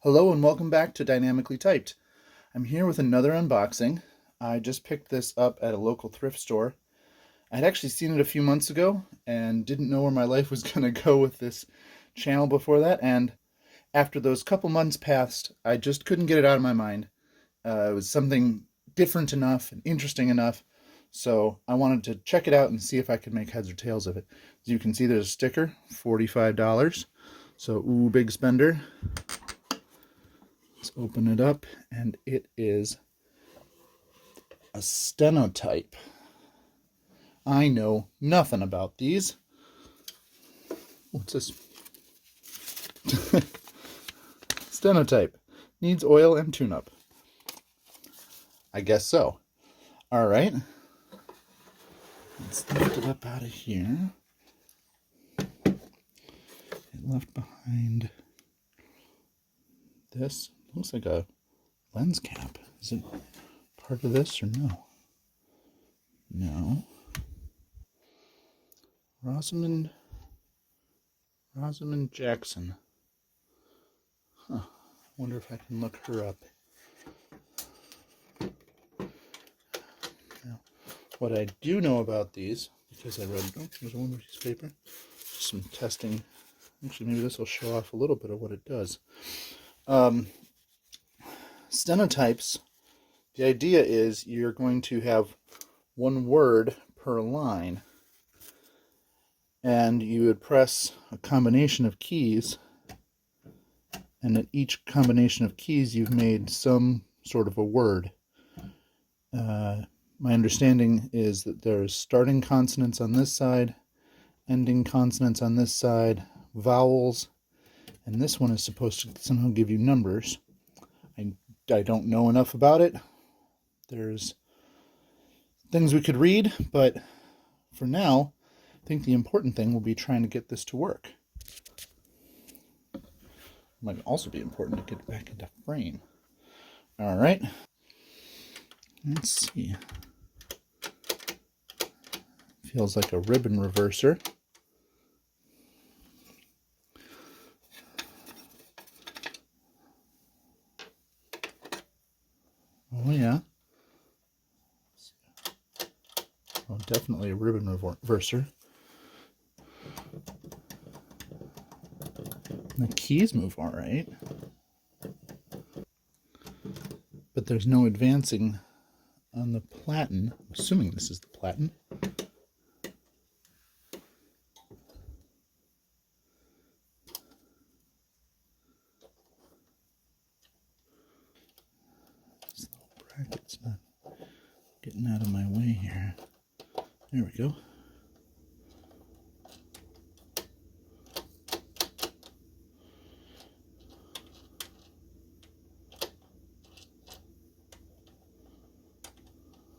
Hello and welcome back to Dynamically Typed. I'm here with another unboxing. I just picked this up at a local thrift store. I'd actually seen it a few months ago and didn't know where my life was going to go with this channel before that, and after those couple months passed, I just couldn't get it out of my mind. It was something different enough and interesting enough, so I wanted to check it out and see if I could make heads or tails of it. As you can see, there's a sticker, $45, so ooh, big spender. Let's open it up, and it is a Stenotype. I know nothing about these. What's this? Stenotype. Needs oil and tune-up. I guess so. Alright. Let's lift it up out of here. It left behind this. Looks like a lens cap. Is it part of this or no? No. Rosamond Jackson. Huh. Wonder if I can look her up. Now, what I do know about these, because I read, there's one piece of paper, just some testing. Actually, maybe this will show off a little bit of what it does. Stenotypes, the idea is you're going to have one word per line, and you would press a combination of keys, and at each combination of keys you've made some sort of a word. My understanding is that there's starting consonants on this side, ending consonants on this side, vowels, and this one is supposed to somehow give you numbers. I don't know enough about it. There's things we could read, but for now, I think the important thing will be trying to get this to work. It might also be important to get back into frame. All right. Let's see. Feels like a ribbon reverser. Oh yeah. Oh, definitely a ribbon reverser. The keys move all right, but there's no advancing on the platen. I'm assuming this is the platen. This little bracket's not getting out of my way here. There we go.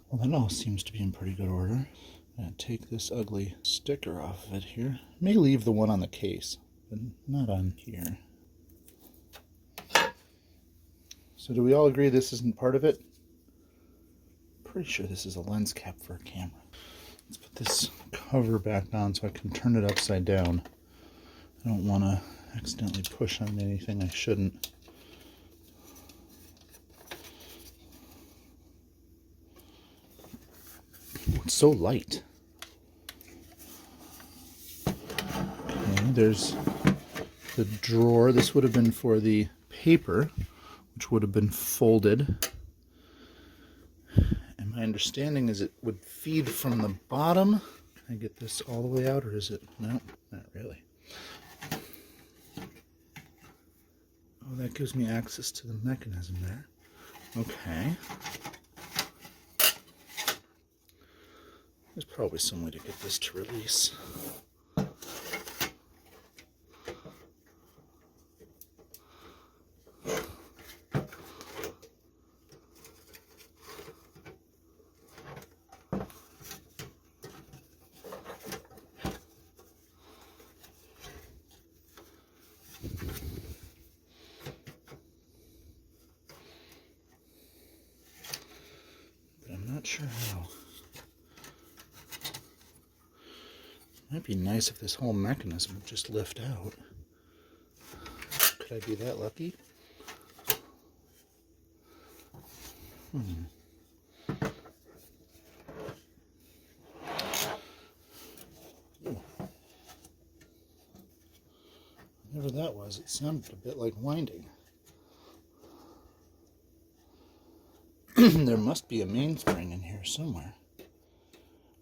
Well, that all seems to be in pretty good order. I'm going to take this ugly sticker off of it here. May leave the one on the case, but not on here. So do we all agree this isn't part of it? Pretty sure this is a lens cap for a camera. Let's put this cover back on so I can turn it upside down. I don't want to accidentally push on anything I shouldn't. It's so light. Okay, there's the drawer. This would have been for the paper, which would have been folded. And my understanding is it would feed from the bottom. Can I get this all the way out, or is it? No, not really. Oh, that gives me access to the mechanism there. Okay. There's probably some way to get this to release. But I'm not sure how. Might be nice if this whole mechanism would just lift out. Could I be that lucky? Whatever that was, it sounded a bit like winding. There must be a mainspring in here somewhere.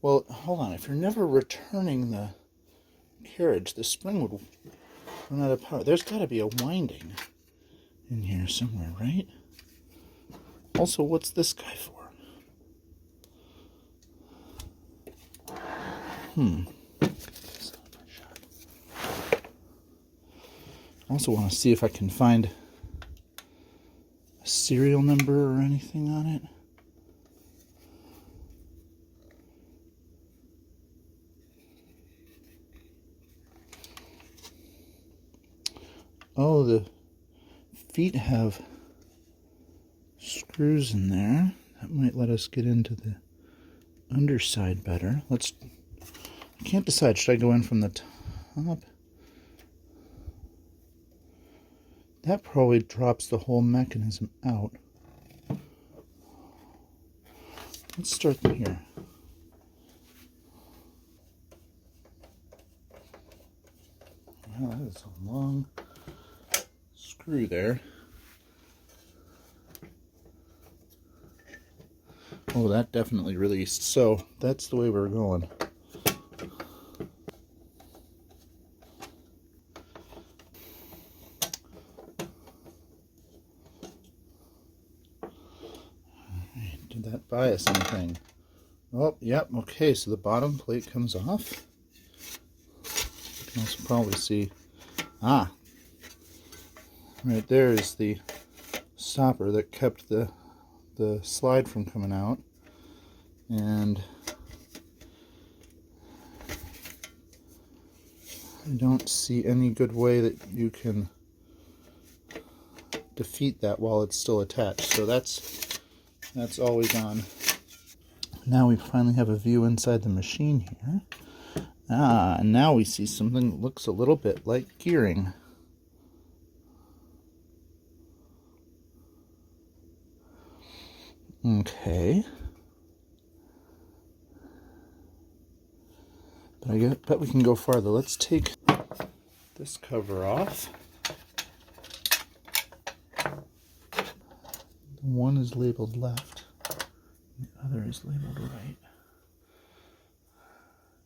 Well, hold on. If you're never returning the carriage, the spring would run out of power. There's got to be a winding in here somewhere, right? Also, what's this guy for? I also want to see if I can find a serial number or anything on it. Oh, the feet have screws in there. That might let us get into the underside better. I can't decide. Should I go in from the top? That probably drops the whole mechanism out. Let's start from here. Well, that is a long screw there. Oh, that definitely released. So that's the way we're going. Did that bias anything? Oh, yep, okay, so the bottom plate comes off. You can also probably see, right there is the stopper that kept the slide from coming out. And I don't see any good way that you can defeat that while it's still attached. So that's always on. Now we finally have a view inside the machine here. And now we see something that looks a little bit like gearing. Okay. But I bet we can go farther. Let's take this cover off. One is labeled left, the other is labeled right.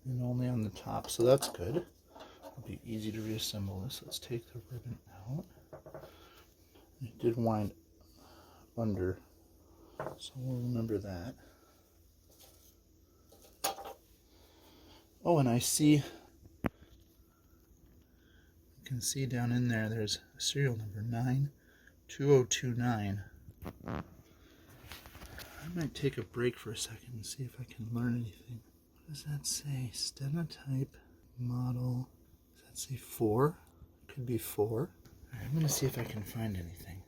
And only on the top, so that's good. It'll be easy to reassemble this. Let's take the ribbon out. It did wind under, so we'll remember that. Oh, and I see, you can see down in there, there's a serial number 92029. I might take a break for a second and see if I can learn anything. What does that say? Stenotype model. Does that say 4? Could be 4. All right, I'm going to see if I can find anything.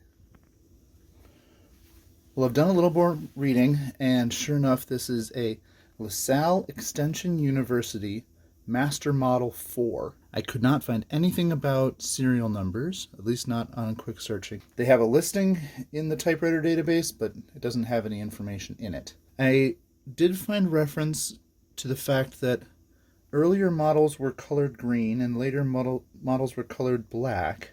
Well, I've done a little more reading, and sure enough, this is a LaSalle Extension University Master Model 4. I could not find anything about serial numbers, at least not on quick searching. They have a listing in the typewriter database, but it doesn't have any information in it. I did find reference to the fact that earlier models were colored green and later models were colored black.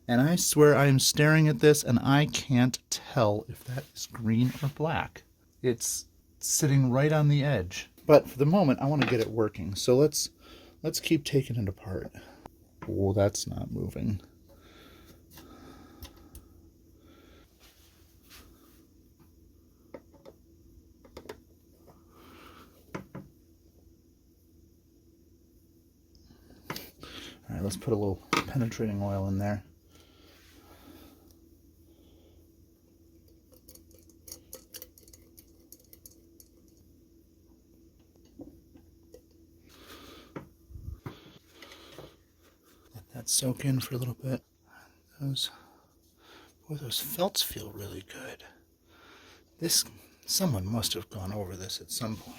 And I swear I am staring at this and I can't tell if that is green or black. It's sitting right on the edge. But for the moment, I want to get it working. So let's keep taking it apart. Oh, that's not moving. All right, let's put a little penetrating oil in there. Soak in for a little bit. Those felts feel really good. Someone must have gone over this at some point.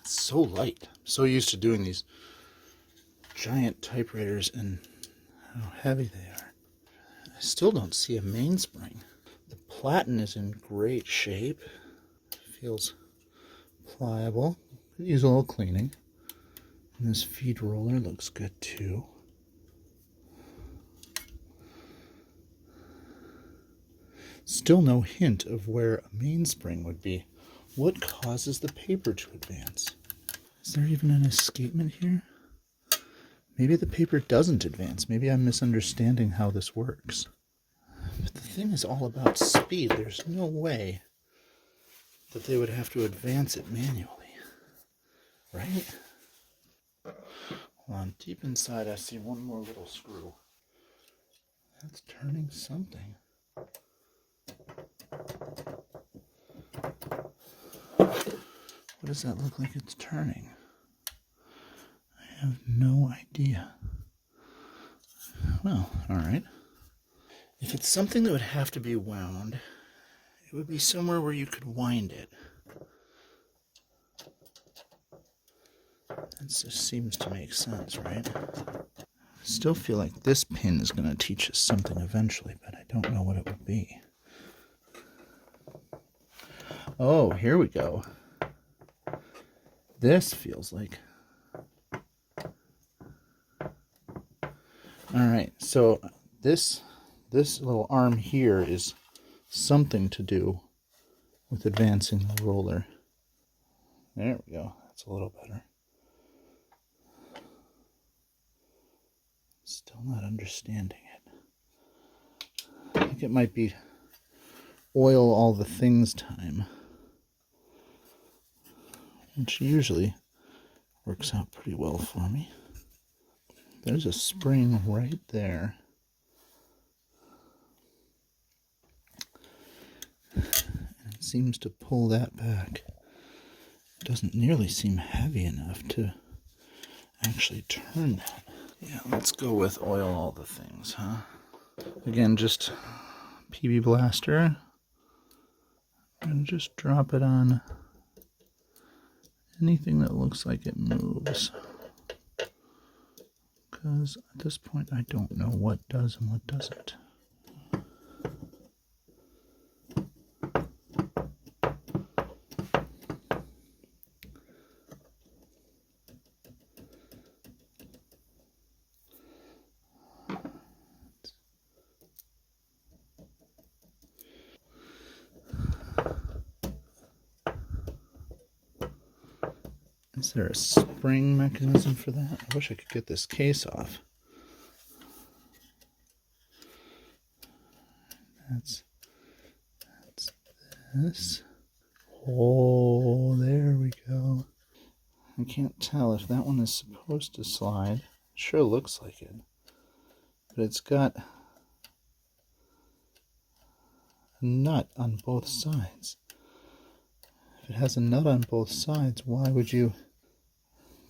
It's so light. I'm so used to doing these giant typewriters and how heavy they are. I still don't see a mainspring. The platen is in great shape. Feels pliable. Could use a little cleaning. And this feed roller looks good too. Still no hint of where a mainspring would be. What causes the paper to advance? Is there even an escapement here? Maybe the paper doesn't advance. Maybe I'm misunderstanding how this works. But the thing is all about speed. There's no way that they would have to advance it manually. Right? Hold on. Deep inside I see one more little screw. That's turning something. What does that look like it's turning? I have no idea. Well, alright. If it's something that would have to be wound, it would be somewhere where you could wind it. That just seems to make sense, right? I still feel like this pin is going to teach us something eventually, but I don't know what it would be. Oh, here we go. This feels like... Alright, so this little arm here is something to do with advancing the roller. There we go. That's a little better. Still not understanding it. I think it might be oil all the things time, which usually works out pretty well for me. There's a spring right there. And it seems to pull that back. It doesn't nearly seem heavy enough to actually turn that. Yeah, let's go with oil all the things, huh? Again, just PB Blaster. And just drop it on anything that looks like it moves. Because at this point I don't know what does and what doesn't. Is there a spring mechanism for that? I wish I could get this case off. That's this. Oh, there we go. I can't tell if that one is supposed to slide. It sure looks like it. But it's got a nut on both sides. If it has a nut on both sides, why would you...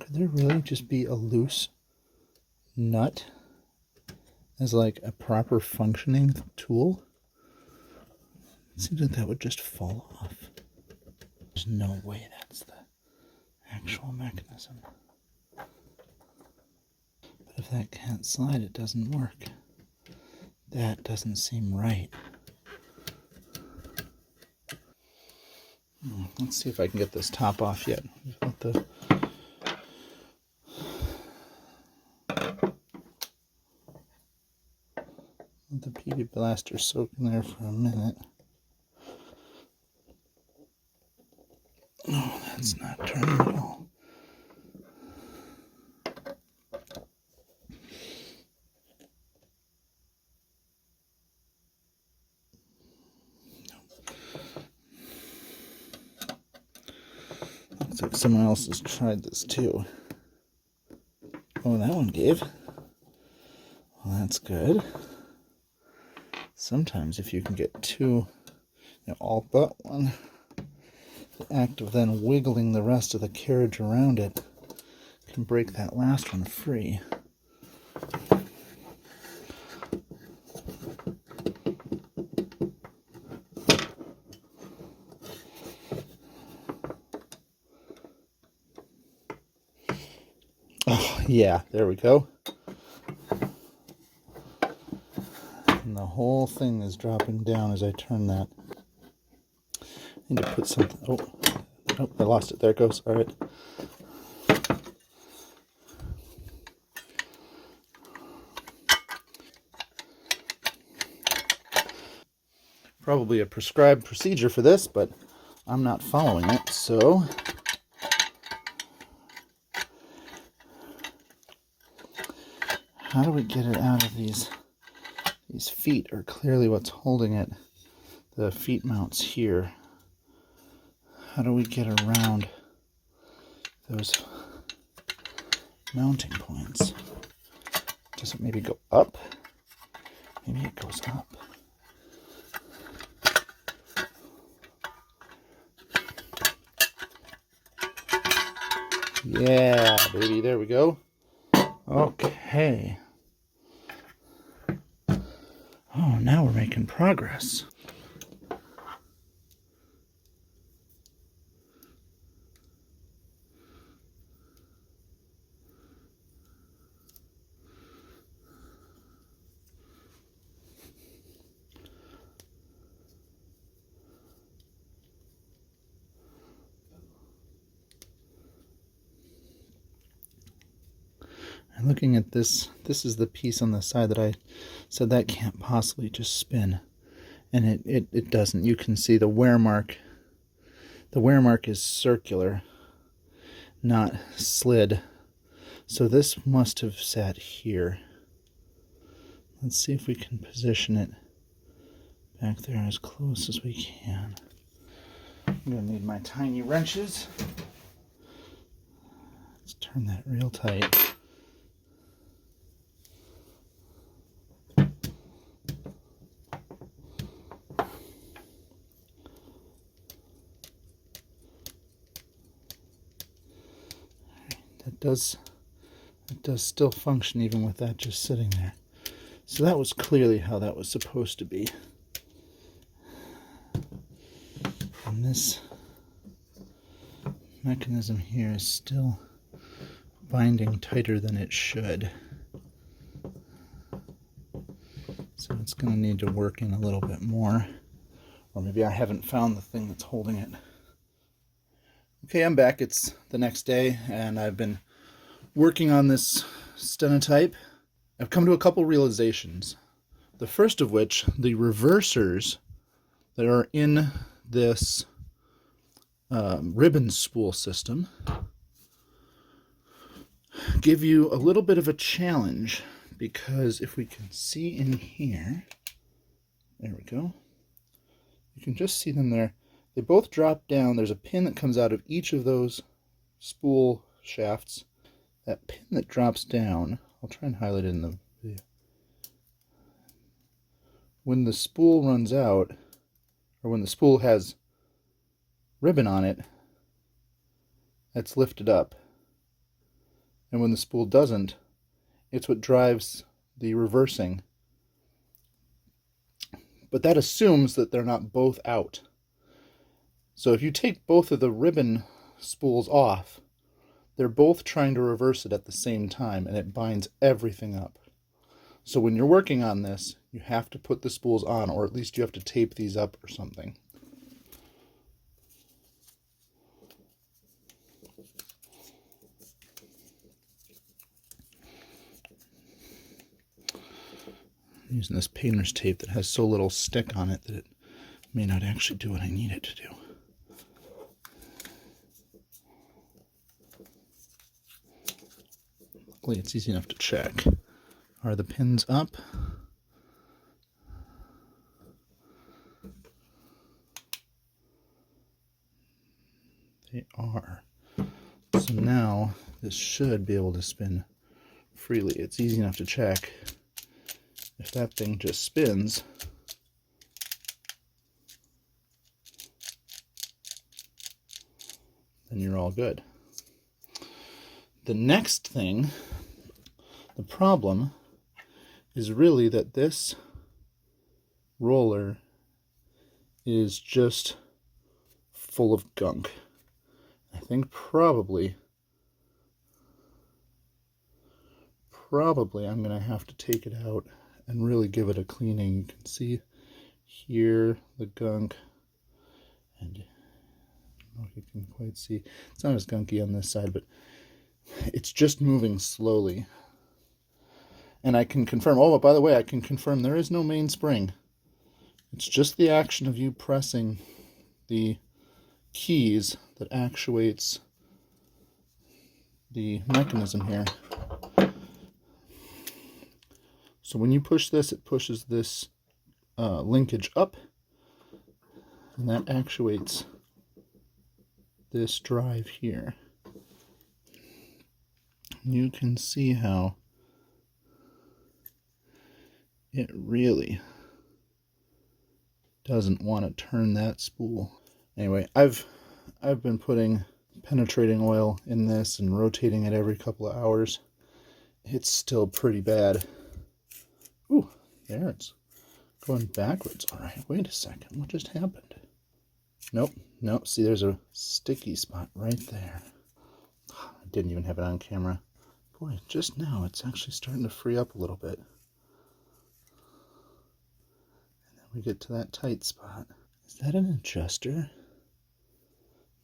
Could there really just be a loose nut as like a proper functioning tool? It seems like that would just fall off. There's no way that's the actual mechanism. But if that can't slide, it doesn't work. That doesn't seem right. Let's see if I can get this top off yet. Let the PB Blaster soak in there for a minute. Oh, that's not turning at all. Looks like someone else has tried this too. Oh, that one gave. Well, that's good. Sometimes if you can get two, all but one, the act of then wiggling the rest of the carriage around it can break that last one free. Oh, yeah, there we go. And the whole thing is dropping down as I turn that. I need to put something... Oh, I lost it. There it goes. All right. Probably a prescribed procedure for this, but I'm not following it, so... How do we get it out of these? These feet are clearly what's holding it. The feet mounts here. How do we get around those mounting points? Does it maybe go up? Maybe it goes up. Yeah, baby, there we go. Okay. Oh, now we're making progress. And looking at this, this is the piece on the side that I said that can't possibly just spin. And it doesn't. You can see the wear mark. The wear mark is circular, not slid. So this must have sat here. Let's see if we can position it back there as close as we can. I'm going to need my tiny wrenches. Let's turn that real tight. It does still function even with that just sitting there. So that was clearly how that was supposed to be. And this mechanism here is still binding tighter than it should. So it's going to need to work in a little bit more. Or maybe I haven't found the thing that's holding it. Okay, I'm back. It's the next day, and I've been working on this Stenotype. I've come to a couple realizations. The first of which, the reversers that are in this ribbon spool system give you a little bit of a challenge, because if we can see in here, there we go, you can just see them there. They both drop down. There's a pin that comes out of each of those spool shafts. That pin that drops down, I'll try and highlight it in the video. When the spool runs out, or when the spool has ribbon on it, that's lifted up. And when the spool doesn't, it's what drives the reversing. But that assumes that they're not both out. So if you take both of the ribbon spools off, they're both trying to reverse it at the same time, and it binds everything up. So when you're working on this, you have to put the spools on, or at least you have to tape these up or something. I'm using this painter's tape that has so little stick on it that it may not actually do what I need it to do. Luckily, it's easy enough to check. Are the pins up? They are. So now this should be able to spin freely. It's easy enough to check. If that thing just spins, then you're all good. The next thing, the problem, is really that this roller is just full of gunk. I think probably I'm going to have to take it out and really give it a cleaning. You can see here the gunk, and I don't know if you can quite see. It's not as gunky on this side, but it's just moving slowly. And I can confirm, oh, by the way, I can confirm there is no main spring. It's just the action of you pressing the keys that actuates the mechanism here. So when you push this, it pushes this linkage up, and that actuates this drive here. You can see how it really doesn't want to turn that spool. Anyway, I've been putting penetrating oil in this and rotating it every couple of hours. It's still pretty bad. Ooh, there, it's going backwards. All right, wait a second. What just happened? Nope. See, there's a sticky spot right there. I didn't even have it on camera. Boy, just now it's actually starting to free up a little bit. And then we get to that tight spot. Is that an adjuster?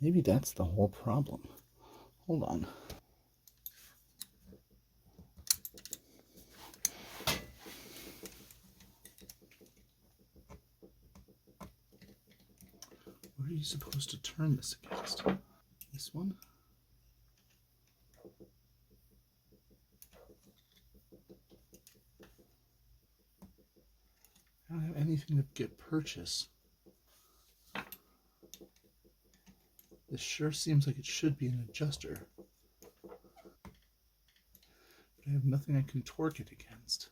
Maybe that's the whole problem. Hold on. What are you supposed to turn this against? This one? I don't have anything to get purchase. This sure seems like it should be an adjuster. But I have nothing I can torque it against.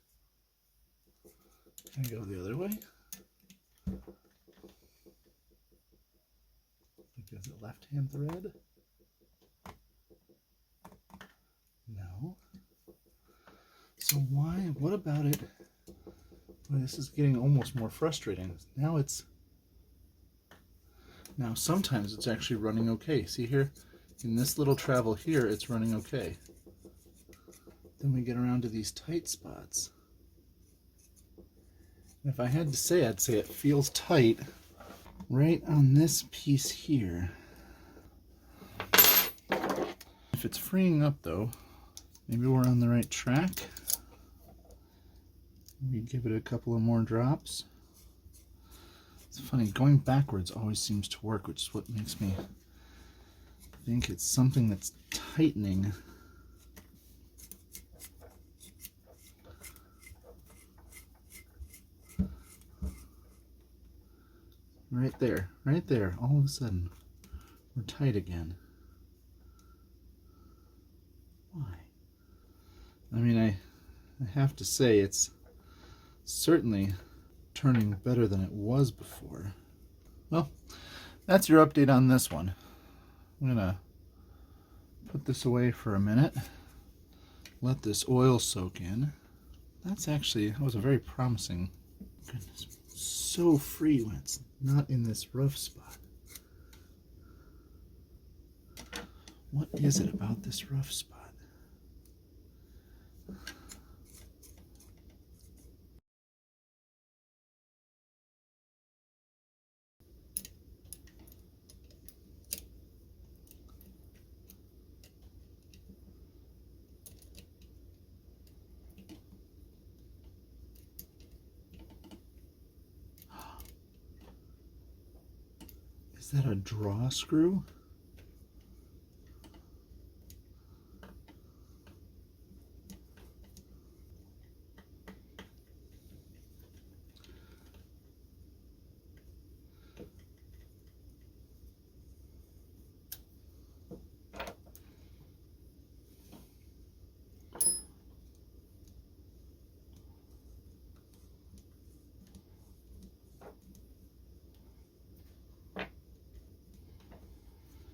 Can I go the other way? Is it left-hand thread? No. So why? What about it? Well, this is getting almost more frustrating. Now sometimes it's actually running okay. See here? In this little travel here, it's running okay. Then we get around to these tight spots. And if I had to say, I'd say it feels tight right on this piece here. If it's freeing up though, maybe we're on the right track. Maybe give it a couple of more drops. It's funny, going backwards always seems to work, which is what makes me think it's something that's tightening. Right there, all of a sudden, we're tight again. Why? I mean, I have to say it's certainly turning better than it was before. Well, that's your update on this one. I'm gonna put this away for a minute, let this oil soak in. That was a very promising. Goodness, so free when it's not in this rough spot. What is it about this rough spot? Is that a draw screw?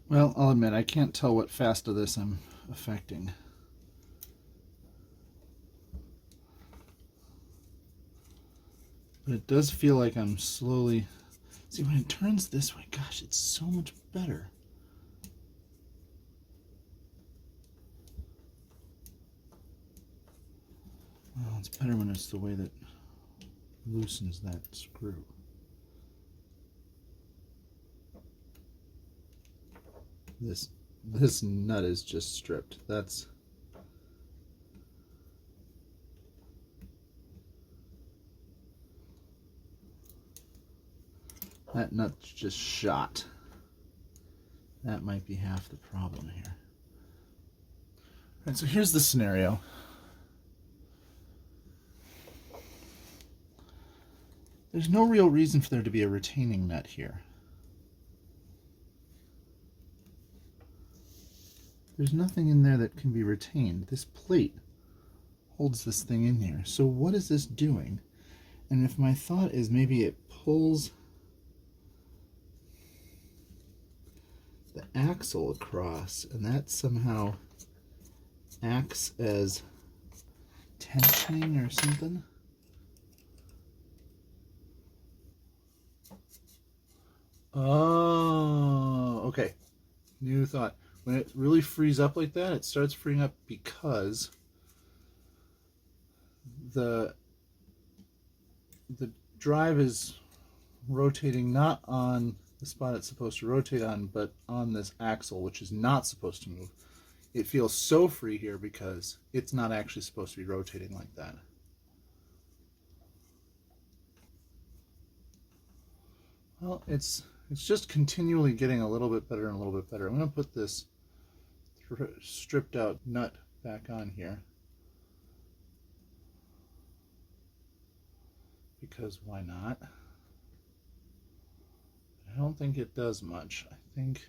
Well, I'll admit, I can't tell what fast of this I'm affecting. But it does feel like I'm slowly... See, when it turns this way, gosh, it's so much better. Well, it's better when it's the way that loosens that screw. This nut is just stripped. That nut's just shot. That might be half the problem here. All right, so here's the scenario. There's no real reason for there to be a retaining nut here. There's nothing in there that can be retained. This plate holds this thing in here. So what is this doing? And if my thought is maybe it pulls the axle across, and that somehow acts as tensioning or something. Oh, okay. New thought. When it really frees up like that, it starts freeing up because the drive is rotating not on the spot it's supposed to rotate on, but on this axle, which is not supposed to move. It feels so free here because it's not actually supposed to be rotating like that. Well, it's just continually getting a little bit better and a little bit better. I'm going to put this stripped out nut back on here because why not? I don't think it does much. I think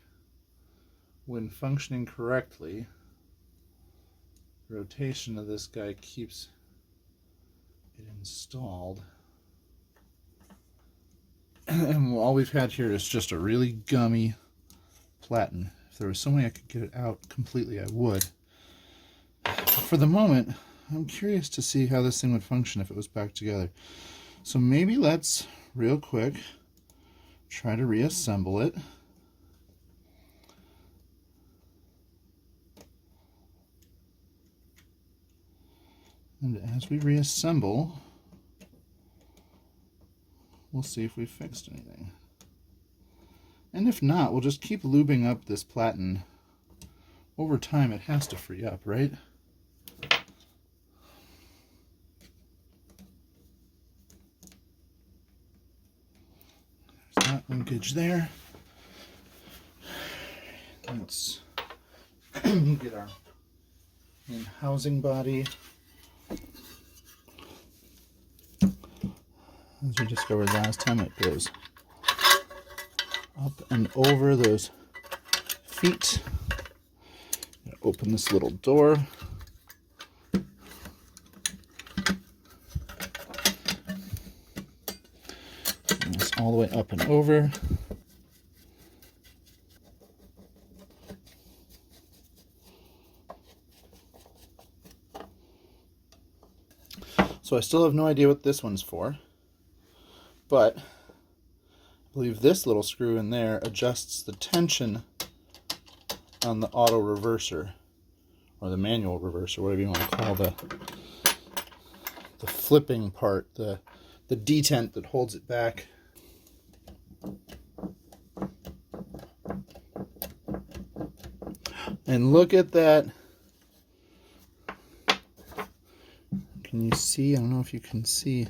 when functioning correctly, rotation of this guy keeps it installed. And all we've had here is just a really gummy platen. If there was some way I could get it out completely, I would. But for the moment, I'm curious to see how this thing would function if it was back together. So maybe let's, real quick, try to reassemble it. And as we reassemble, we'll see if we've fixed anything. And if not, we'll just keep lubing up this platen. Over time, it has to free up, right? There's that linkage there. Let's get our main housing body. As we discovered last time, it goes up and over those feet. Open this little door. Bring this all the way up and over. So I still have no idea what this one's for, but I believe this little screw in there adjusts the tension on the auto reverser, or the manual reverser, whatever you want to call the flipping part, the detent that holds it back. And look at that. Can you see? I don't know if you can see,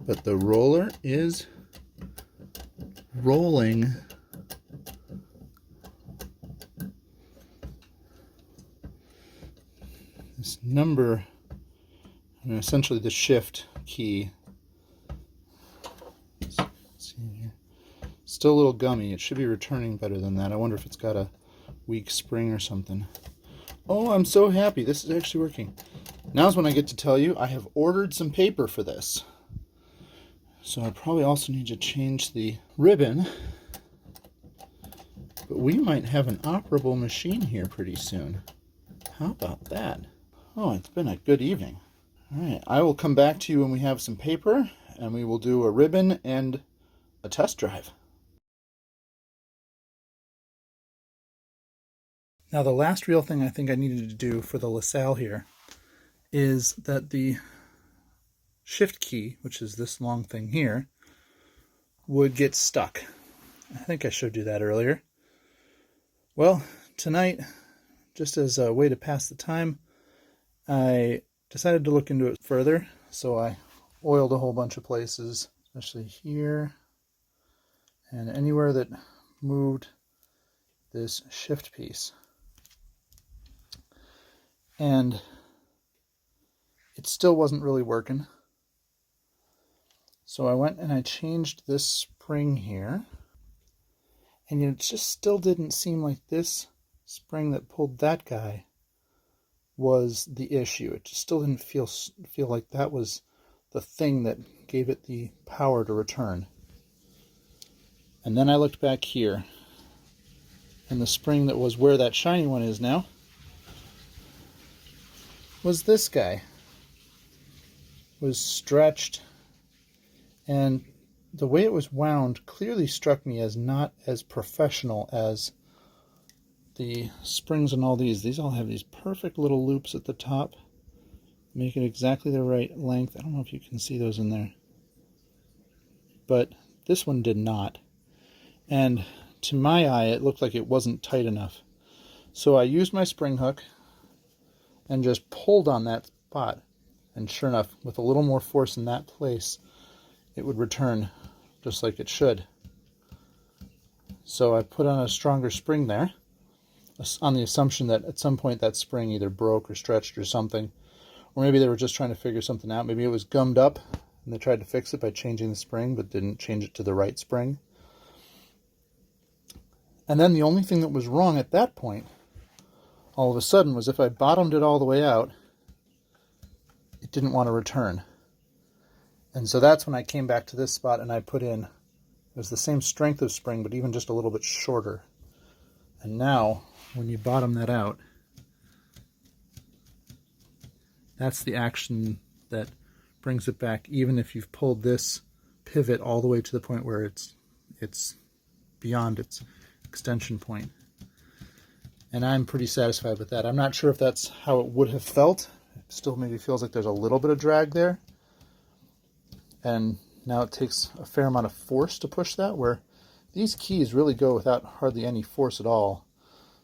but the roller is rolling. This number, I mean, essentially the shift key. Let's see here. Still a little gummy. It should be returning better than that. I wonder if it's got a weak spring or something. Oh, I'm so happy. This is actually working. Now's when I get to tell you I have ordered some paper for this. So I probably also need to change the ribbon. But we might have an operable machine here pretty soon. How about that? Oh, it's been a good evening. All right, I will come back to you when we have some paper, and we will do a ribbon and a test drive. Now the last real thing I think I needed to do for the LaSalle here is that the shift key, which is this long thing here, would get stuck. I think I showed you that earlier. Well, tonight, just as a way to pass the time, I decided to look into it further, so I oiled a whole bunch of places, especially here, and anywhere that moved this shift piece. And it still wasn't really working. So I went and I changed this spring here, and it just still didn't seem like this spring that pulled that guy was the issue. It just still didn't feel like that was the thing that gave it the power to return. And then I looked back here, and the spring that was where that shiny one is now was this guy. Was stretched, and the way it was wound clearly struck me as not as professional as the springs on all these. These all have these perfect little loops at the top, make it exactly the right length. I don't know if you can see those in there, but this one did not. And to my eye, it looked like it wasn't tight enough. So I used my spring hook and just pulled on that spot. And sure enough, with a little more force in that place, it would return just like it should. So I put on a stronger spring there, on the assumption that at some point that spring either broke or stretched or something. Or maybe they were just trying to figure something out. Maybe it was gummed up and they tried to fix it by changing the spring, but didn't change it to the right spring. And then the only thing that was wrong at that point, all of a sudden, was if I bottomed it all the way out, it didn't want to return. And so that's when I came back to this spot and I put in, it was the same strength of spring, but even just a little bit shorter. And now, when you bottom that out, that's the action that brings it back, even if you've pulled this pivot all the way to the point where it's beyond its extension point. And I'm pretty satisfied with that. I'm not sure if that's how it would have felt. It still maybe feels like there's a little bit of drag there. And now it takes a fair amount of force to push that, where these keys really go without hardly any force at all.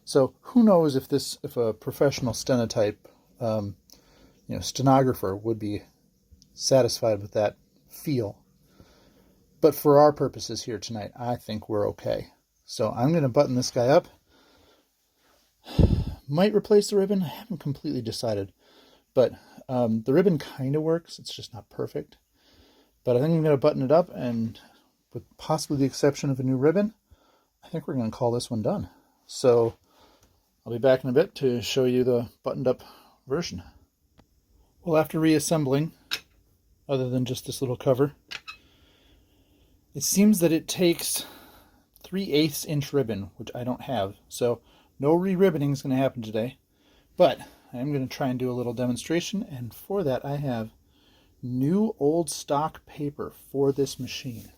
So who knows if a professional stenotype, stenographer would be satisfied with that feel. But for our purposes here tonight, I think we're okay. So I'm going to button this guy up. Might replace the ribbon. I haven't completely decided. But the ribbon kind of works. It's just not perfect. But I think I'm going to button it up, and with possibly the exception of a new ribbon, I think we're going to call this one done. So I'll be back in a bit to show you the buttoned up version. Well, after reassembling, other than just this little cover, it seems that it takes 3/8 inch ribbon, which I don't have. So no re-ribboning is going to happen today. But I'm going to try and do a little demonstration, and for that I have new old stock paper for this machine.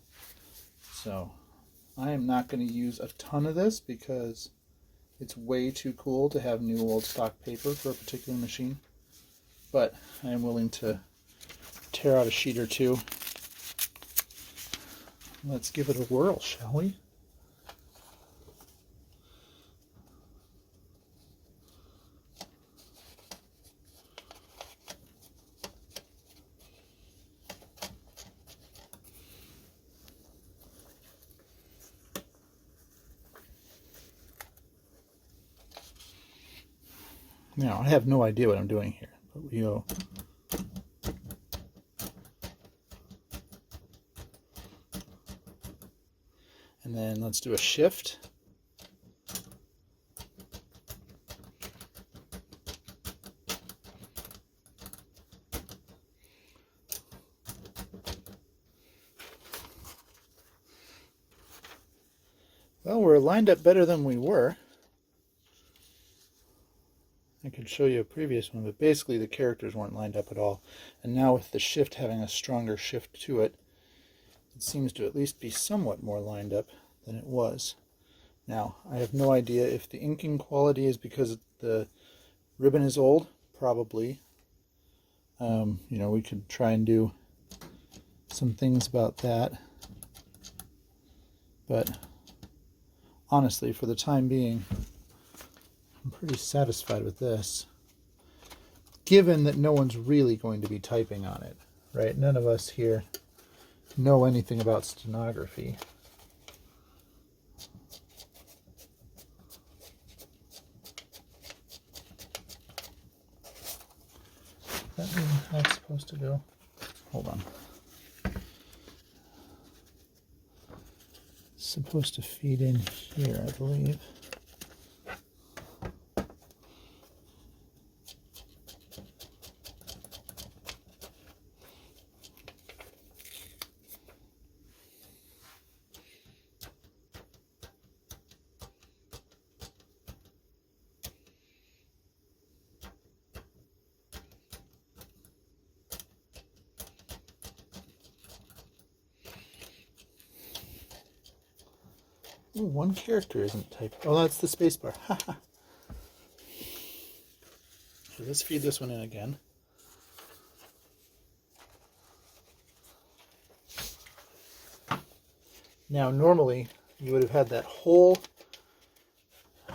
So I am not going to use a ton of this because it's way too cool to have new old stock paper for a particular machine. But I am willing to tear out a sheet or two. Let's give it a whirl, shall we? Now, I have no idea what I'm doing here, but we go. And then let's do a shift. Well, we're lined up better than we were. I could show you a previous one, but basically the characters weren't lined up at all. And now with the shift having a stronger shift to it, it seems to at least be somewhat more lined up than it was. Now, I have no idea if the inking quality is because the ribbon is old, probably. You know, we could try and do some things about that. But honestly, for the time being, I'm pretty satisfied with this. Given that no one's really going to be typing on it, right? None of us here know anything about stenography. Is that how it's supposed to go? Hold on. It's supposed to feed in here, I believe. Ooh, one character isn't typed. Oh, that's the spacebar. Haha. So let's feed this one in again. Now, normally, you would have had that whole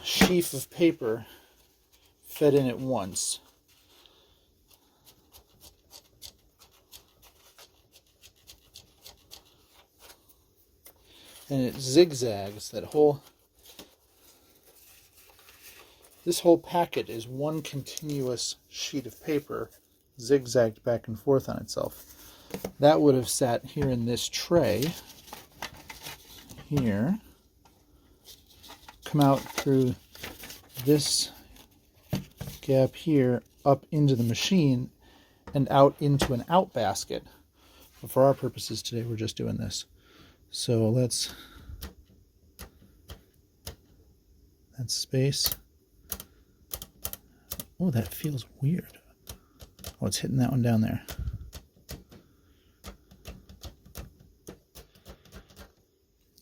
sheaf of paper fed in at once. And it zigzags. This whole packet is one continuous sheet of paper zigzagged back and forth on itself. That would have sat here in this tray here, come out through this gap here, up into the machine, and out into an out basket. But for our purposes today, we're just doing this. So that's space. Oh, that feels weird. Oh, it's hitting that one down there.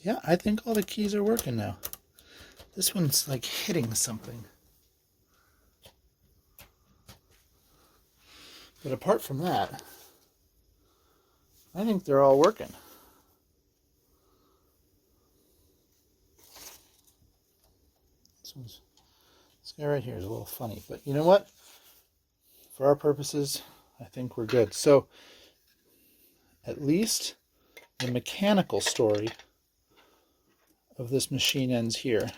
Yeah, I think all the keys are working now. This one's like hitting something. But apart from that, I think they're all working. This guy right here is a little funny, but you know what? For our purposes, I think we're good. So, at least the mechanical story of this machine ends here.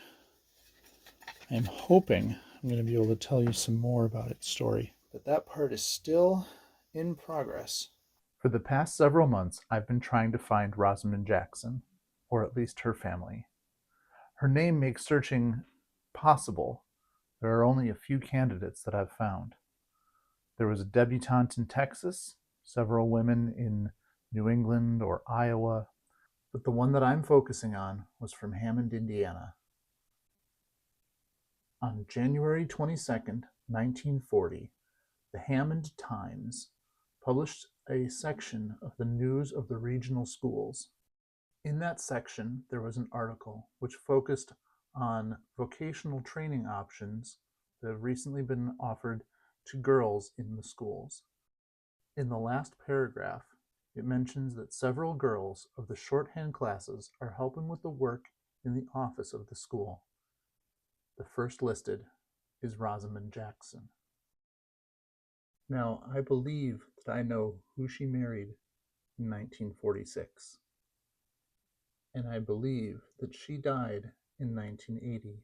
I'm hoping I'm going to be able to tell you some more about its story, but that part is still in progress. For the past several months, I've been trying to find Rosamund Jackson, or at least her family. Her name makes searching possible. There are only a few candidates that I've found. There was a debutante in Texas, several women in New England or Iowa, but the one that I'm focusing on was from Hammond, Indiana. On January 22nd, 1940, the Hammond Times published a section of the news of the regional schools. In that section, there was an article which focused on vocational training options that have recently been offered to girls in the schools. In the last paragraph, it mentions that several girls of the shorthand classes are helping with the work in the office of the school. The first listed is Rosamund Jackson. Now, I believe that I know who she married in 1946. And I believe that she died in 1980,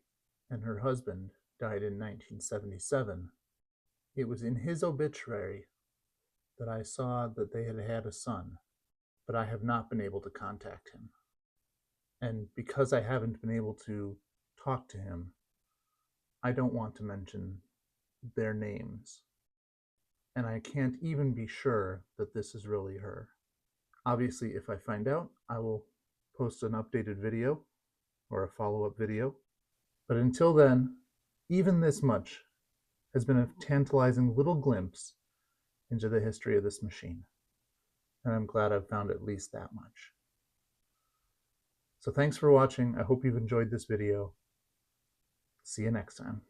and her husband died in 1977. It was in his obituary that I saw that they had had a son, but I have not been able to contact him. And because I haven't been able to talk to him, I don't want to mention their names. And I can't even be sure that this is really her. Obviously, if I find out, I will post an updated video or a follow-up video. But until then, even this much has been a tantalizing little glimpse into the history of this machine. And I'm glad I've found at least that much. So thanks for watching. I hope you've enjoyed this video. See you next time.